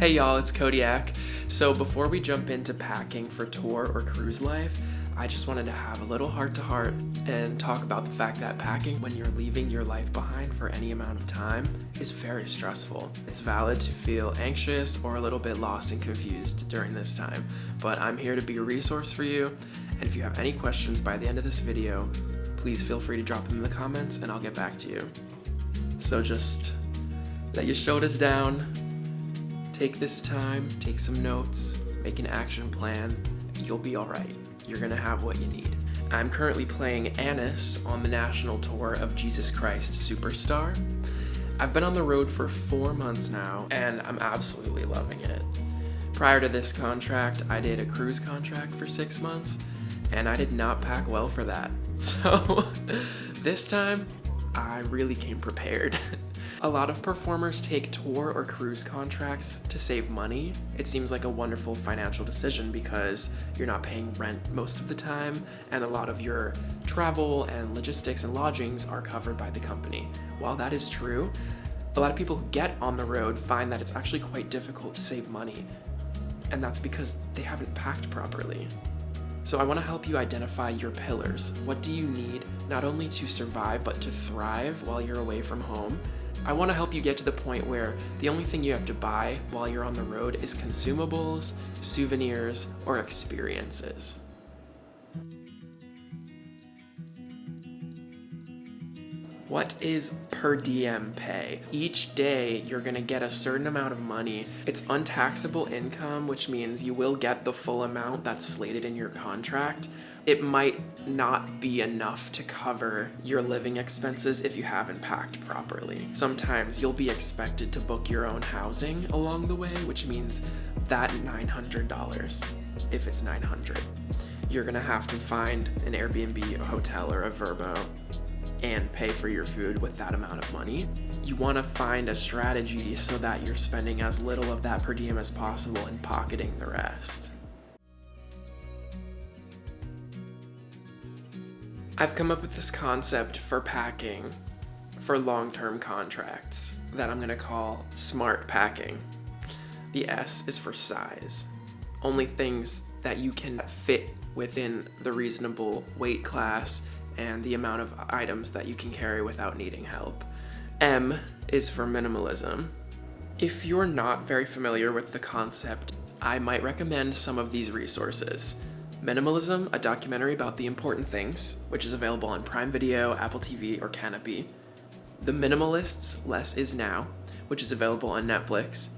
Hey y'all, it's Kodiak. So before we jump into packing for tour or cruise life, I just wanted to have a little heart-to-heart and talk about the fact that packing when you're leaving your life behind for any amount of time is very stressful. It's valid to feel anxious or a little bit lost and confused during this time, but I'm here to be a resource for you, and if you have any questions by the end of this video, please feel free to drop them in the comments and I'll get back to you. So just let your shoulders down, take this time, take some notes, make an action plan, and you'll be alright. You're gonna have what you need. I'm currently playing Annis on the national tour of Jesus Christ Superstar. I've been on the road for 4 months now, and I'm absolutely loving it. Prior to this contract, I did a cruise contract for 6 months, and I did not pack well for that. So this time, I really came prepared. A lot of performers take tour or cruise contracts to save money. It seems like a wonderful financial decision because you're not paying rent most of the time, and a lot of your travel and logistics and lodgings are covered by the company. While that is true, a lot of people who get on the road find that it's actually quite difficult to save money, and that's because they haven't packed properly. So I want to help you identify your pillars. What do you need not only to survive but to thrive while you're away from home? I want to help you get to the point where the only thing you have to buy while you're on the road is consumables, souvenirs, or experiences. What is per diem pay? Each day you're gonna get a certain amount of money. It's untaxable income, which means you will get the full amount that's slated in your contract. It might not be enough to cover your living expenses if you haven't packed properly. Sometimes you'll be expected to book your own housing along the way, which means that $900, if it's $900, you're gonna have to find an Airbnb, a hotel, or a Vrbo and pay for your food with that amount of money. You want to find a strategy so that you're spending as little of that per diem as possible and pocketing the rest. I've come up with this concept for packing for long-term contracts that I'm going to call SMART packing. The S is for size. Only things that you can fit within the reasonable weight class and the amount of items that you can carry without needing help. M is for minimalism. If you're not very familiar with the concept, I might recommend some of these resources. Minimalism, a documentary about the important things, which is available on Prime Video, Apple TV, or Canopy. The Minimalists, Less Is Now, which is available on Netflix.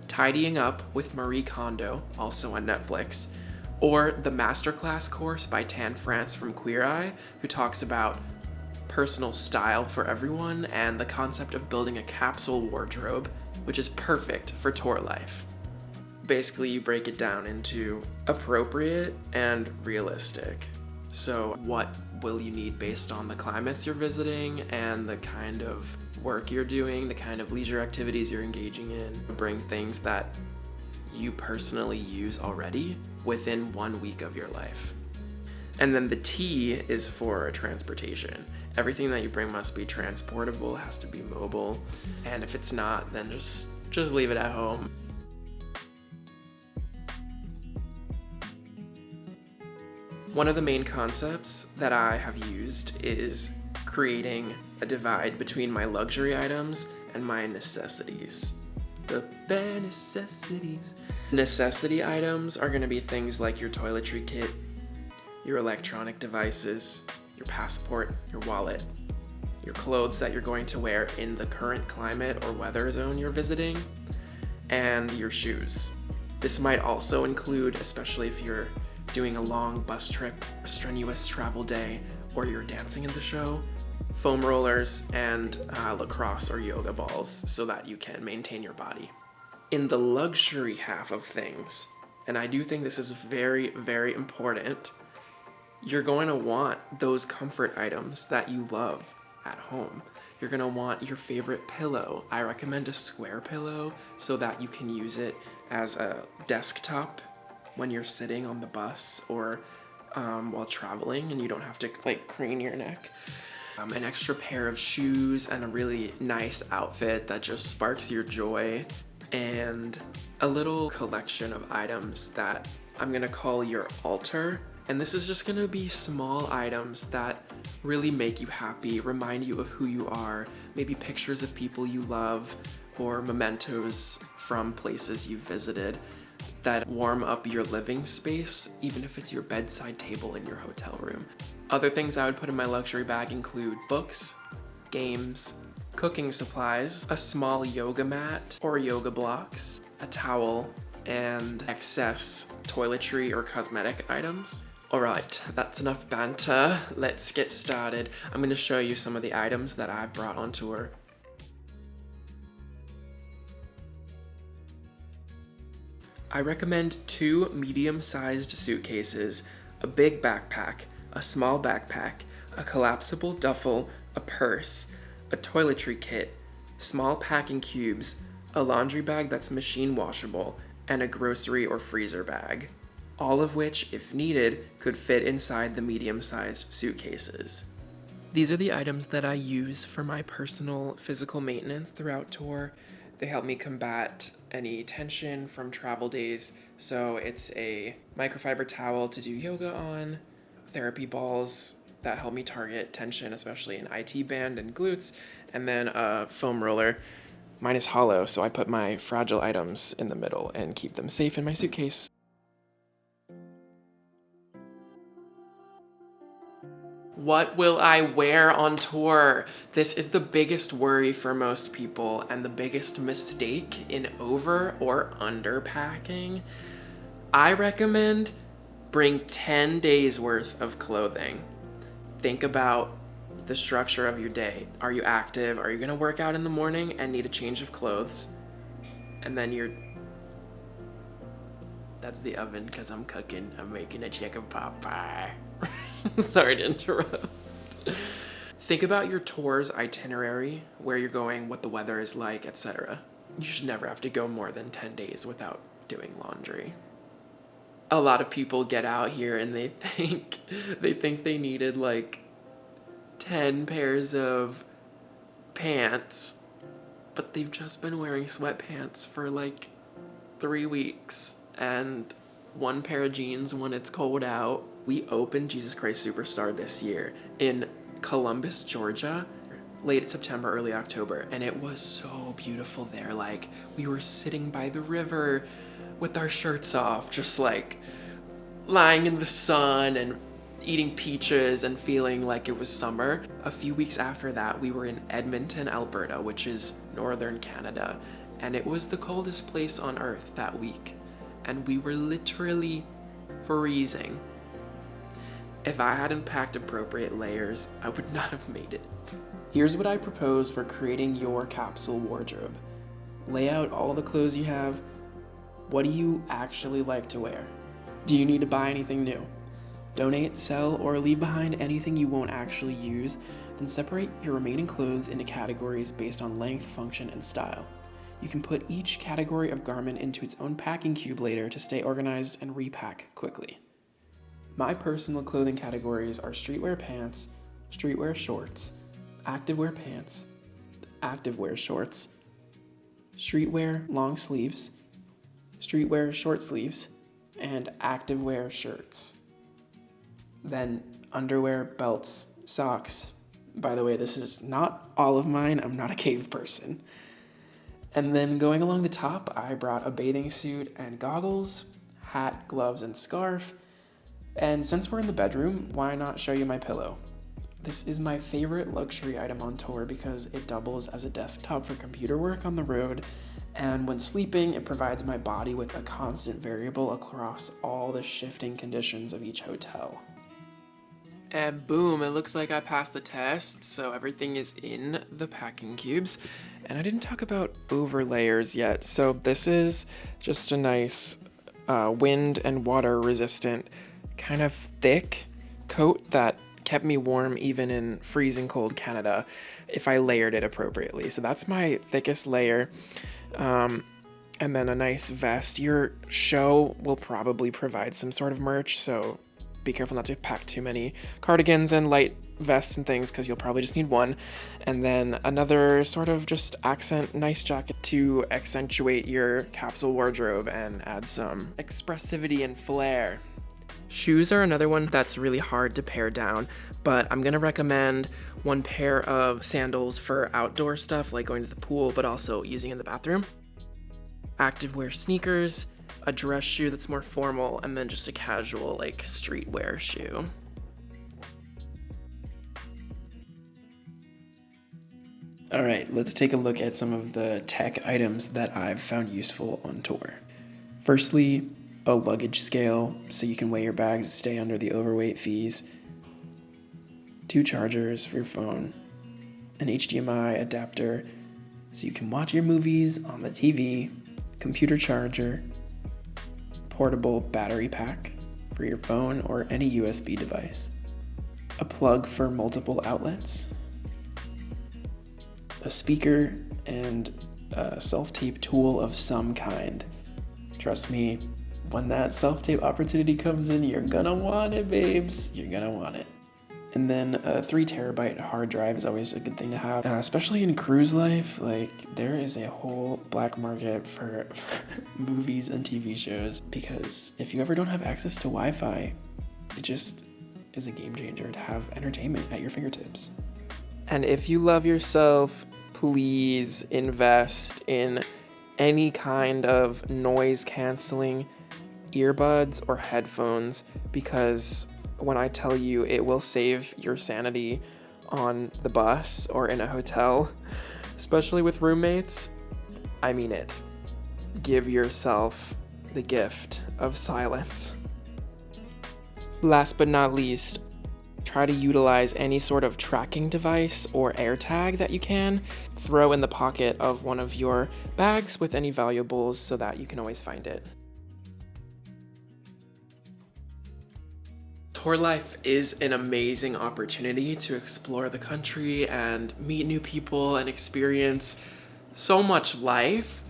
Tidying Up with Marie Kondo, also on Netflix. Or the Masterclass course by Tan France from Queer Eye, who talks about personal style for everyone and the concept of building a capsule wardrobe, which is perfect for tour life. Basically, you break it down into appropriate and realistic. So what will you need based on the climates you're visiting and the kind of work you're doing, the kind of leisure activities you're engaging in. Bring things that you personally use already within 1 week of your life. And then the T is for transportation. Everything that you bring must be transportable, has to be mobile, and if it's not, then just leave it at home. One of the main concepts that I have used is creating a divide between my luxury items and my necessities. The bare necessities. Necessity items are going to be things like your toiletry kit, your electronic devices, your passport, your wallet, your clothes that you're going to wear in the current climate or weather zone you're visiting, and your shoes. This might also include, especially if you're doing a long bus trip, a strenuous travel day, or you're dancing in the show, foam rollers and lacrosse or yoga balls so that you can maintain your body. In the luxury half of things, and I do think this is very, very important, you're going to want those comfort items that you love at home. You're going to want your favorite pillow. I recommend a square pillow so that you can use it as a desktop when you're sitting on the bus or while traveling and you don't have to crane your neck. An extra pair of shoes and a really nice outfit that just sparks your joy, and a little collection of items that I'm gonna call your altar. And this is just gonna be small items that really make you happy, remind you of who you are, maybe pictures of people you love, or mementos from places you've visited that warm up your living space, even if it's your bedside table in your hotel room. Other things I would put in my luxury bag include books, games, cooking supplies, a small yoga mat or yoga blocks, a towel, and excess toiletry or cosmetic items. Alright, that's enough banter. Let's get started. I'm going to show you some of the items that I've brought on tour. I recommend 2 medium-sized suitcases, a big backpack, a small backpack, a collapsible duffel, a purse, a toiletry kit, small packing cubes, a laundry bag that's machine washable, and a grocery or freezer bag. All of which, if needed, could fit inside the medium-sized suitcases. These are the items that I use for my personal physical maintenance throughout tour. They help me combat any tension from travel days. So it's a microfiber towel to do yoga on, therapy balls that help me target tension, especially in IT band and glutes, and then a foam roller. Mine is hollow, so I put my fragile items in the middle and keep them safe in my suitcase. What will I wear on tour? This is the biggest worry for most people and the biggest mistake in over or under packing. I recommend bring 10 days worth of clothing. Think about the structure of your day. Are you active? Are you gonna work out in the morning and need a change of clothes? And then that's the oven because I'm cooking. I'm making a chicken pot pie. Sorry to interrupt. Think about your tour's itinerary, where you're going, what the weather is like, etc. You should never have to go more than 10 days without doing laundry. A lot of people get out here and they think they needed like 10 pairs of pants, but they've just been wearing sweatpants for like 3 weeks and 1 pair of jeans when it's cold out. We opened Jesus Christ Superstar this year in Columbus, Georgia, late September, early October, and it was so beautiful there. Like, we were sitting by the river with our shirts off, just like lying in the sun and eating peaches and feeling like it was summer. A few weeks after that, we were in Edmonton, Alberta, which is northern Canada, and it was the coldest place on earth that week, and we were literally freezing. If I hadn't packed appropriate layers, I would not have made it. Here's what I propose for creating your capsule wardrobe. Lay out all the clothes you have. What do you actually like to wear? Do you need to buy anything new? Donate, sell, or leave behind anything you won't actually use, then separate your remaining clothes into categories based on length, function, and style. You can put each category of garment into its own packing cube later to stay organized and repack quickly. My personal clothing categories are streetwear pants, streetwear shorts, activewear pants, activewear shorts, streetwear long sleeves, streetwear short sleeves, and activewear shirts. Then underwear, belts, socks. By the way, this is not all of mine. I'm not a cave person. And then going along the top, I brought a bathing suit and goggles, hat, gloves, and scarf. And since we're in the bedroom, why not show you my pillow? This is my favorite luxury item on tour because it doubles as a desktop for computer work on the road, and when sleeping, it provides my body with a constant variable across all the shifting conditions of each hotel. And boom, it looks like I passed the test, so everything is in the packing cubes. And I didn't talk about overlayers yet, so this is just a nice wind and water resistant kind of thick coat that kept me warm even in freezing cold Canada if I layered it appropriately. So that's my thickest layer. And then a nice vest. Your show will probably provide some sort of merch, so be careful not to pack too many cardigans and light vests and things because you'll probably just need one. And then another sort of just accent nice jacket to accentuate your capsule wardrobe and add some expressivity and flair. Shoes are another one that's really hard to pare down, but I'm gonna recommend one pair of sandals for outdoor stuff like going to the pool, but also using in the bathroom. Activewear sneakers, a dress shoe that's more formal, and then just a casual like streetwear shoe. All right, let's take a look at some of the tech items that I've found useful on tour. Firstly, a luggage scale so you can weigh your bags and stay under the overweight fees. 2 chargers for your phone. An HDMI adapter so you can watch your movies on the TV. Computer charger. Portable battery pack for your phone or any USB device. A plug for multiple outlets. A speaker and a self-tape tool of some kind. Trust me, when that self-tape opportunity comes in, you're gonna want it, babes. You're gonna want it. And then a 3 terabyte hard drive is always a good thing to have, especially in cruise life. Like, there is a whole black market for movies and TV shows, because if you ever don't have access to Wi-Fi, it just is a game changer to have entertainment at your fingertips. And if you love yourself, please invest in any kind of noise canceling earbuds or headphones, because when I tell you it will save your sanity on the bus or in a hotel, especially with roommates, I mean it. Give yourself the gift of silence. Last but not least, try to utilize any sort of tracking device or AirTag that you can. Throw in the pocket of one of your bags with any valuables so that you can always find it. Tour life is an amazing opportunity to explore the country and meet new people and experience so much life.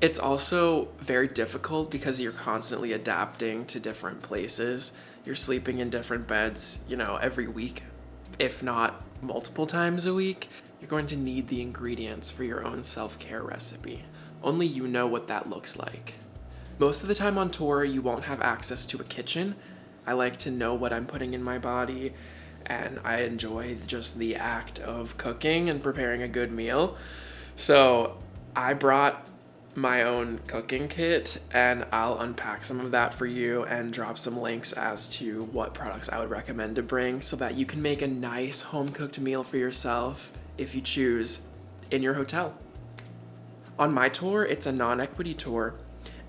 It's also very difficult because you're constantly adapting to different places. You're sleeping in different beds, every week, if not multiple times a week. You're going to need the ingredients for your own self-care recipe. Only you know what that looks like. Most of the time on tour, you won't have access to a kitchen. I like to know what I'm putting in my body, and I enjoy just the act of cooking and preparing a good meal. So I brought my own cooking kit, and I'll unpack some of that for you and drop some links as to what products I would recommend to bring so that you can make a nice home-cooked meal for yourself, if you choose, in your hotel. On my tour, it's a non-equity tour,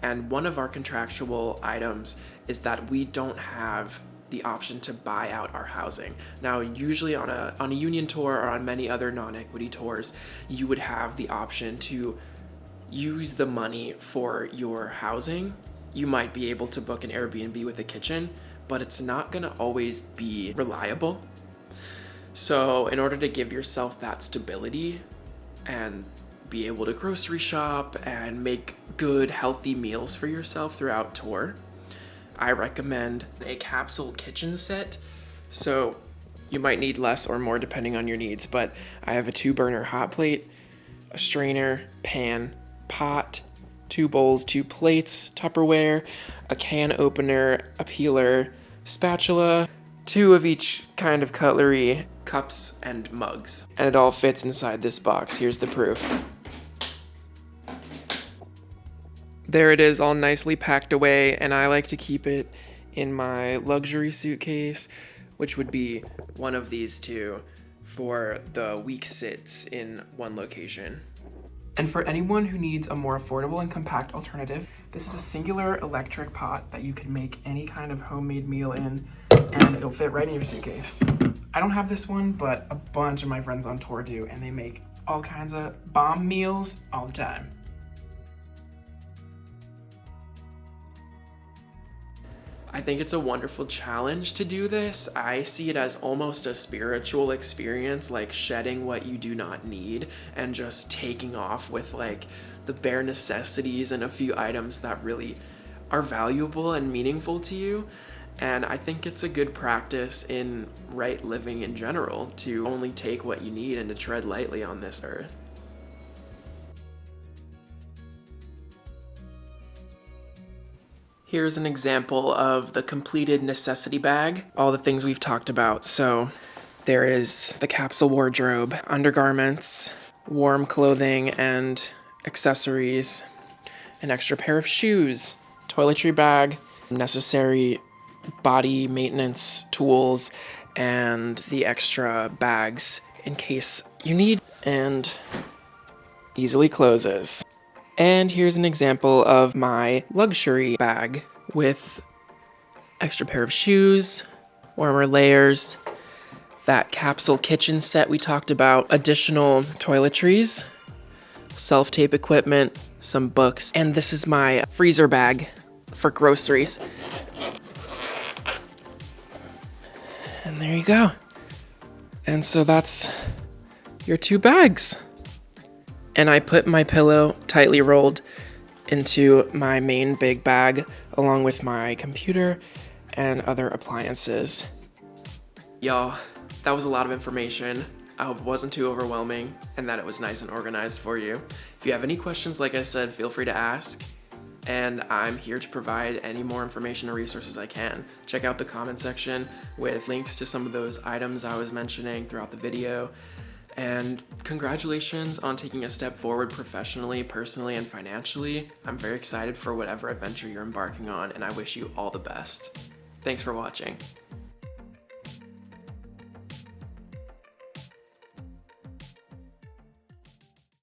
and one of our contractual items is that we don't have the option to buy out our housing. Now, usually on a union tour or on many other non-equity tours, you would have the option to use the money for your housing. You might be able to book an Airbnb with a kitchen, but it's not gonna always be reliable. So in order to give yourself that stability and be able to grocery shop and make good, healthy meals for yourself throughout tour, I recommend a capsule kitchen set. So you might need less or more depending on your needs, but I have a 2-burner hot plate, a strainer, pan, pot, 2 bowls, 2 plates, Tupperware, a can opener, a peeler, spatula, 2 of each kind of cutlery, cups, and mugs. And it all fits inside this box. Here's the proof. There it is, all nicely packed away, and I like to keep it in my luxury suitcase, which would be one of these 2 for the week sits in one location. And for anyone who needs a more affordable and compact alternative, this is a singular electric pot that you can make any kind of homemade meal in, and it'll fit right in your suitcase. I don't have this one, but a bunch of my friends on tour do, and they make all kinds of bomb meals all the time. I think it's a wonderful challenge to do this. I see it as almost a spiritual experience, like shedding what you do not need and just taking off with like the bare necessities and a few items that really are valuable and meaningful to you. And I think it's a good practice in right living in general to only take what you need and to tread lightly on this earth. Here's an example of the completed necessity bag, all the things we've talked about. So there is the capsule wardrobe, undergarments, warm clothing and accessories, an extra pair of shoes, toiletry bag, necessary body maintenance tools, and the extra bags in case you need, and easily closes. And here's an example of my luxury bag with extra pair of shoes, warmer layers, that capsule kitchen set we talked about, additional toiletries, self-tape equipment, some books, and this is my freezer bag for groceries. And there you go. And so that's your 2 bags. And I put my pillow tightly rolled into my main big bag along with my computer and other appliances. Y'all, that was a lot of information. I hope it wasn't too overwhelming and that it was nice and organized for you. If you have any questions, like I said, feel free to ask. And I'm here to provide any more information or resources I can. Check out the comment section with links to some of those items I was mentioning throughout the video. And congratulations on taking a step forward professionally, personally, and financially. I'm very excited for whatever adventure you're embarking on, and I wish you all the best. Thanks for watching.